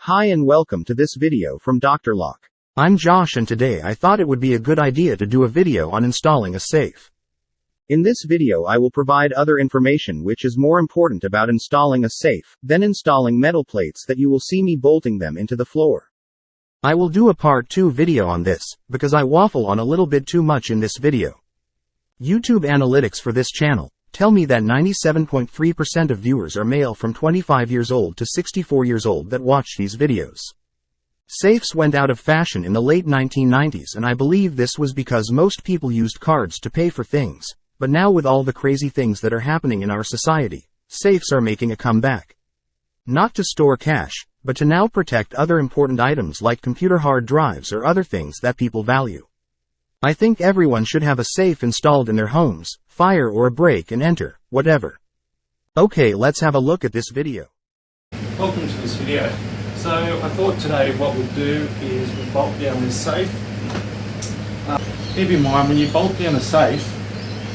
Hi and welcome to this video from Dr. Lock. I'm Josh and today I thought it would be a good idea to do a video on installing a safe. In this video I will provide other information which is more important about installing a safe, than installing metal plates that you will see me bolting them into the floor. I will do a part 2 video on this, because I waffle on a little bit too much in this video. YouTube analytics for this channel tell me that 97.3% of viewers are male from 25 years old to 64 years old that watch these videos. Safes went out of fashion in the late 1990s and I believe this was because most people used cards to pay for things, but now with all the crazy things that are happening in our society, safes are making a comeback. Not to store cash, but to now protect other important items like computer hard drives or other things that people value. I think everyone should have a safe installed in their homes, fire or a break and enter, whatever. Okay, let's have a look at this video. Welcome to this video. So I thought today what we'll do is we'll bolt down this safe. Keep in mind when you bolt down a safe,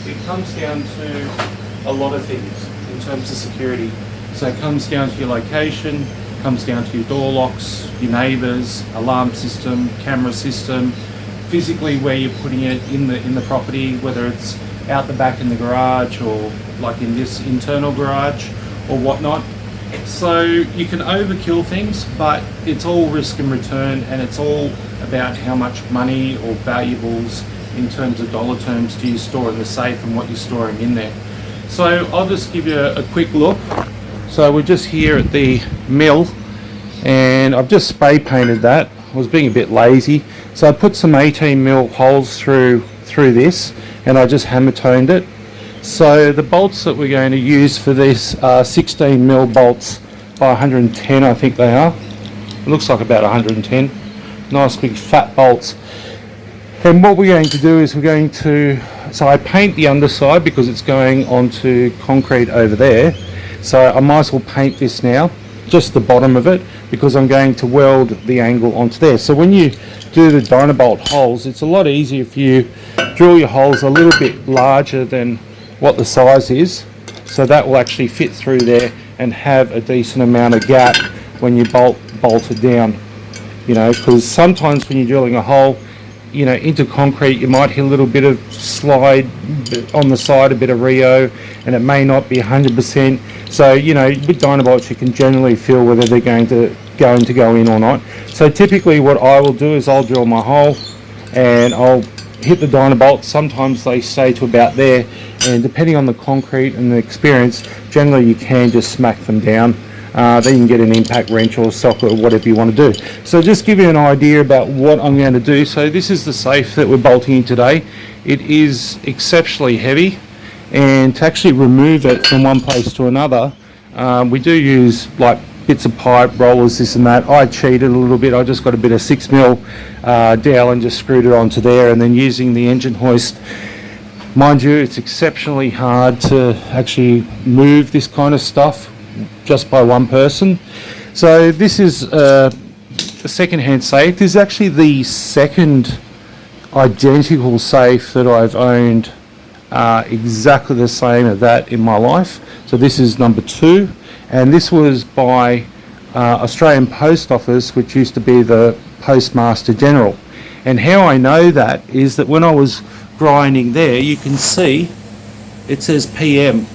it comes down to a lot of things in terms of security. So it comes down to your location, comes down to your door locks, your neighbours, alarm system, camera system, physically where you're putting it in the property, whether it's out the back in the garage or like in this internal garage or whatnot. So you can overkill things, but it's all risk and return, and it's all about how much money or valuables in terms of dollar terms do you store in the safe and what you're storing in there. So I'll just give you a quick look. So we're just here at the mill and I've just spray painted that. I was being a bit lazy, so I put some 18mm holes through this and I just hammer toned it. So the bolts that we're going to use for this are 16mm bolts by 110, I think they are. It looks like about 110. Nice big fat bolts. And what we're going to do is so I paint the underside because it's going onto concrete over there. So I might as well paint this now, just the bottom of it, because I'm going to weld the angle onto there. So when you do the Dynabolt holes, it's a lot easier if you drill your holes a little bit larger than what the size is, so that will actually fit through there and have a decent amount of gap when you bolt it down. You know, because sometimes when you're drilling a hole, you know, into concrete, you might hit a little bit of slide on the side, a bit of Rio, and it may not be 100%. So, you know, with Dynabolts you can generally feel whether they're going to go in or not. So typically what I will do is I'll drill my hole and I'll hit the Dynabolt. Sometimes they stay to about there, and depending on the concrete and the experience, generally you can just smack them down. Then you can get an impact wrench or socket or whatever you want to do. So just give you an idea about what I'm going to do. So this is the safe that we're bolting in today. It is exceptionally heavy, and to actually remove it from one place to another, we do use like bits of pipe, rollers, this and that. I cheated a little bit. I just got a bit of 6mm dowel and just screwed it onto there, and then using the engine hoist. Mind you, it's exceptionally hard to actually move this kind of stuff just by one person. So this is a second-hand safe. This is actually the second identical safe that I've owned, exactly the same as that in my life. So this is number 2, and this was by Australian Post Office, which used to be the Postmaster General. And how I know that is that when I was grinding there, you can see it says PM,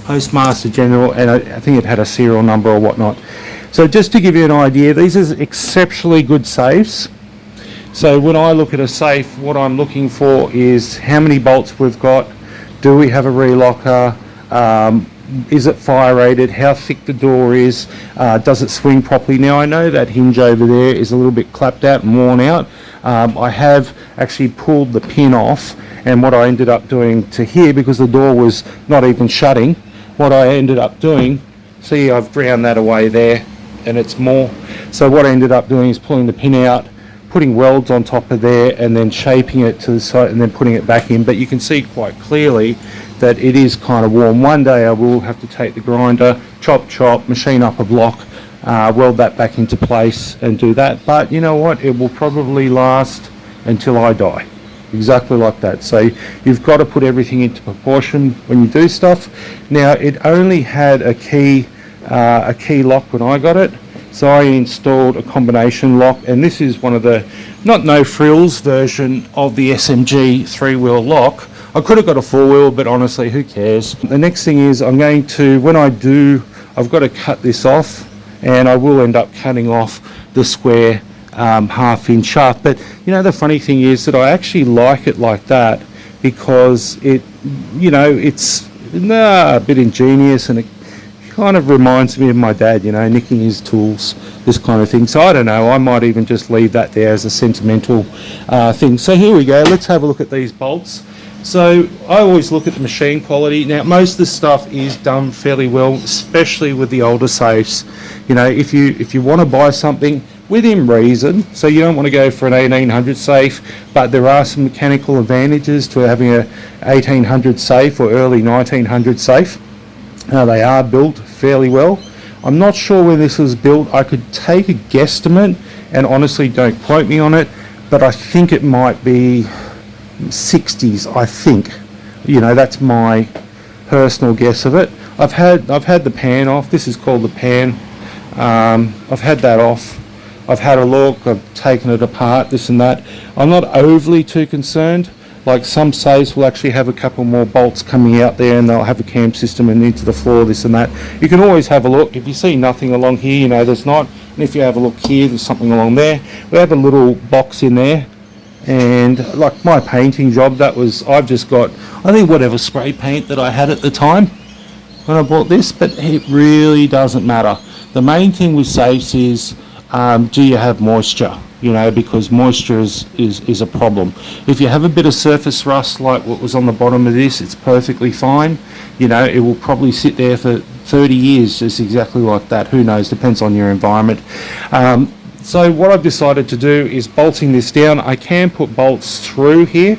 Postmaster General, and I think it had a serial number or whatnot. So just to give you an idea, these are exceptionally good safes. So when I look at a safe, what I'm looking for is how many bolts we've got, do we have a relocker, is it fire rated, how thick the door is, does it swing properly. Now I know that hinge over there is a little bit clapped out and worn out. I have actually pulled the pin off, and what I ended up doing to here, because the door was not even shutting, what I ended up doing, see, I've ground that away there and it's more. So what I ended up doing is pulling the pin out, putting welds on top of there, and then shaping it to the side and then putting it back in. But you can see quite clearly that it is kind of warm. One day I will have to take the grinder, chop, machine up a block, weld that back into place and do that. But you know what, it will probably last until I die. Exactly like that. So you've got to put everything into proportion when you do stuff. Now it only had a key lock when I got it, So I installed a combination lock, and this is one of the not no frills version of the SMG 3-wheel lock. I could have got a 4-wheel, but honestly, who cares? The next thing is I'm going to, when I do, I've got to cut this off, and I will end up cutting off the square half-inch shaft. But you know, the funny thing is that I actually like it like that because it, you know, it's a bit ingenious, and it kind of reminds me of my dad, you know, nicking his tools, this kind of thing. So I don't know, I might even just leave that there as a sentimental thing. So here we go, let's have a look at these bolts. So I always look at the machine quality. Now most of the stuff is done fairly well, especially with the older safes. You know, if you want to buy something within reason, so you don't want to go for an 1800 safe, but there are some mechanical advantages to having a 1800 safe or early 1900 safe. They are built fairly well. I'm not sure when this was built. I could take a guesstimate, and honestly don't quote me on it, but I think it might be 60s, I think. You know, that's my personal guess of it. I've had the pan off. This is called the pan. I've had that off. I've had a look, I've taken it apart, this and that. I'm not overly too concerned. Like some safes will actually have a couple more bolts coming out there, and they'll have a cam system and into the floor, this and that. You can always have a look. If you see nothing along here, you know there's not. And if you have a look here, there's something along there. We have a little box in there. And like my painting job, that was, I've just got, I think whatever spray paint that I had at the time when I bought this, but it really doesn't matter. The main thing with safes is, do you have moisture? You know, because moisture is a problem. If you have a bit of surface rust like what was on the bottom of this, it's perfectly fine. You know, it will probably sit there for 30 years just exactly like that. Who knows, depends on your environment. So what I've decided to do is bolting this down. I can put bolts through here,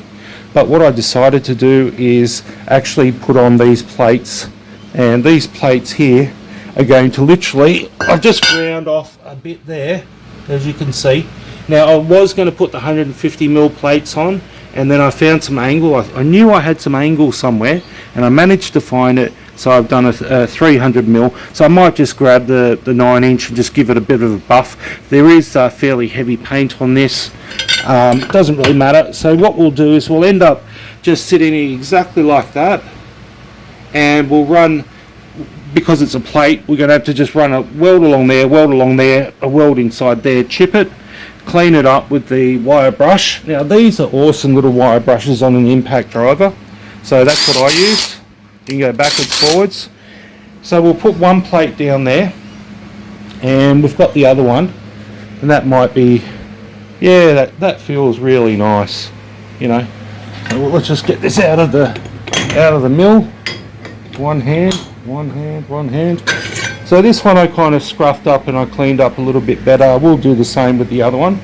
but what I decided to do is actually put on these plates, and these plates here are going to literally, I've just ground off a bit there, as you can see. Now I was going to put the 150mm plates on, and then I found some angle. I knew I had some angle somewhere, and I managed to find it, so I've done a 300mm. So I might just grab the 9-inch and just give it a bit of a buff. There is fairly heavy paint on this. It doesn't really matter. So what we'll do is we'll end up just sitting exactly like that, and we'll run, because it's a plate, we're going to have to just run a weld along there, a weld inside there, chip it, clean it up with the wire brush. Now these are awesome little wire brushes on an impact driver, so that's what I use. You can go backwards, forwards. So we'll put one plate down there, and we've got the other one, and that might be, yeah, that feels really nice, you know. So let's just get this out of the mill. One hand. So this one I kind of scruffed up and I cleaned up a little bit better. I will do the same with the other one,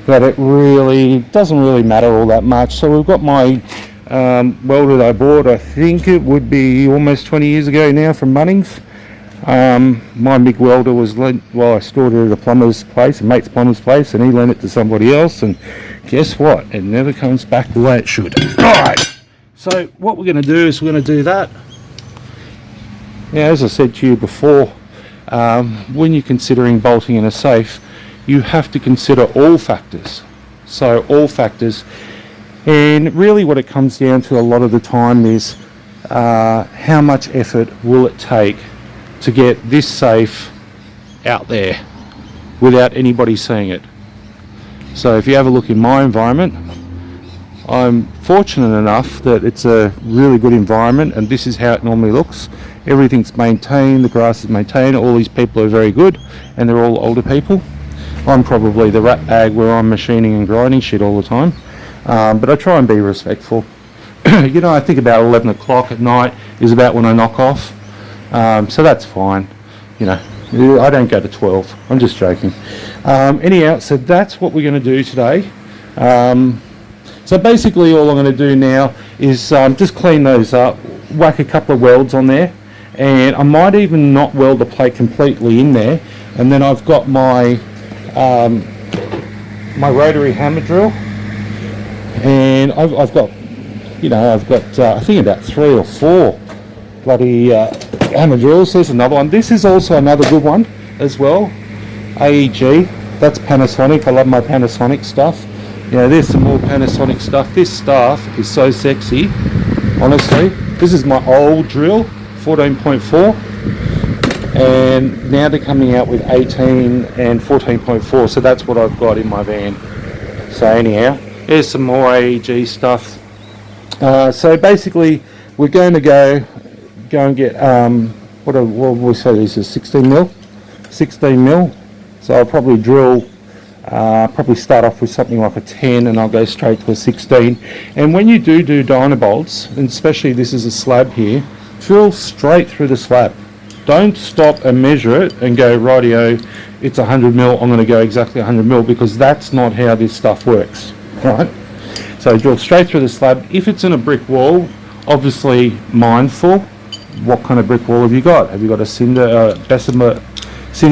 but it really doesn't really matter all that much. So we've got my welder that I bought, I think it would be almost 20 years ago now, from Bunnings. My MIG welder was lent, well, I stored it at a plumber's place, a mate's plumber's place, and he lent it to somebody else, and guess what? It never comes back the way it should. Alright, so what we're going to do is we're going to do that. Now, as I said to you before, when you're considering bolting in a safe, you have to consider all factors. So all factors, and really what it comes down to a lot of the time is how much effort will it take to get this safe out there without anybody seeing it. So if you have a look in my environment, I'm fortunate enough that it's a really good environment, and this is how it normally looks. Everything's maintained, the grass is maintained, all these people are very good, and they're all older people. I'm probably the rat bag where I'm machining and grinding shit all the time, but I try and be respectful. You know, I think about 11 o'clock at night is about when I knock off, so that's fine. You know, I don't go to 12, I'm just joking. Anyhow, so that's what we're going to do today. So basically all I'm going to do now is just clean those up, whack a couple of welds on there, and I might even not weld the plate completely in there, and then I've got my my rotary hammer drill, and I've got, you know, I've got I think about 3 or 4 bloody hammer drills. There's another one. This is also another good one as well. AEG. That's Panasonic. I love my Panasonic stuff. You know, there's some more Panasonic stuff. This stuff is so sexy, honestly. This is my old drill, 14.4, and now they're coming out with 18 and 14.4, so that's what I've got in my van. So anyhow, here's some more AEG stuff. So basically, we're going to go and get, what will we say this is, 16 mil? 16 mil. So I'll probably drill, probably start off with something like a 10 and I'll go straight to a 16. And when you do Dynabolts, and especially this is a slab here, drill straight through the slab. Don't stop and measure it and go, rightio, it's 100 mil, I'm going to go exactly 100 mil, because that's not how this stuff works, right? So drill straight through the slab. If it's in a brick wall, obviously mindful, what kind of brick wall have you got? Have you got a cinder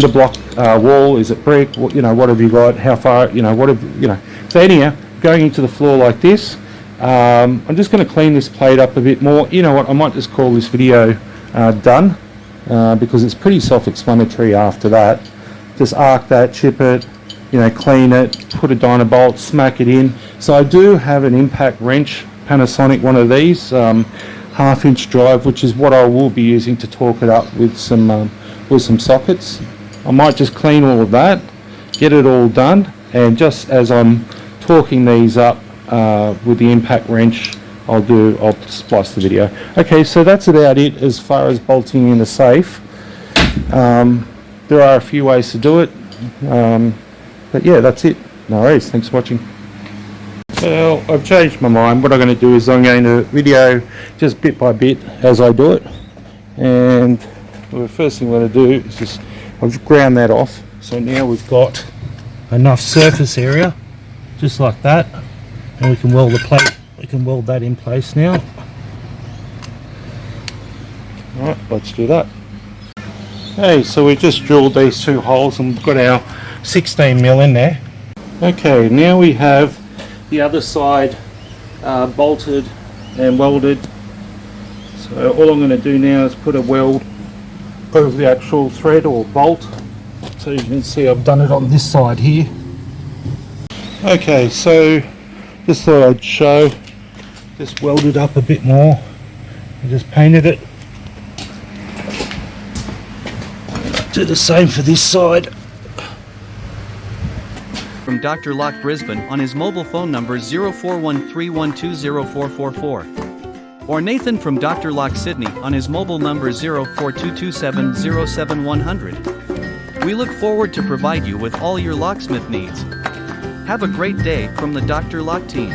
block wall? Is it brick? What, you know, what have you got? How far? You know, what have you know? So anyhow, going into the floor like this, I'm just going to clean this plate up a bit more. You know what? I might just call this video done, because it's pretty self-explanatory after that. Just arc that, chip it, you know, clean it, put a Dynabolt, smack it in. So I do have an impact wrench, Panasonic, one of these, half-inch drive, which is what I will be using to torque it up with some sockets. I might just clean all of that, get it all done, and just as I'm torquing these up with the impact wrench, I'll splice the video. Okay, so that's about it as far as bolting in a safe. There are a few ways to do it, but yeah, that's it. No worries, thanks for watching. Well, I've changed my mind. What I'm going to do is I'm going to video just bit by bit as I do it, and the first thing I'm going to do is just, I've ground that off, so now we've got enough surface area just like that, and we can weld the plate, we can weld that in place now. Alright, let's do that. Okay, so we just drilled these two holes and we've got our 16 mil in there. Okay, now we have the other side bolted and welded. So all I'm going to do now is put a weld over the actual thread or bolt. So you can see I've done it on this side here. Okay, so just thought I'd show, just welded up a bit more and just painted it. Do the same for this side. From Dr. Lock Brisbane on his mobile phone number 0413120444. Or Nathan from Dr. Lock Sydney on his mobile number 0422707100. We look forward to provide you with all your locksmith needs. Have a great day from the Dr. Lock team.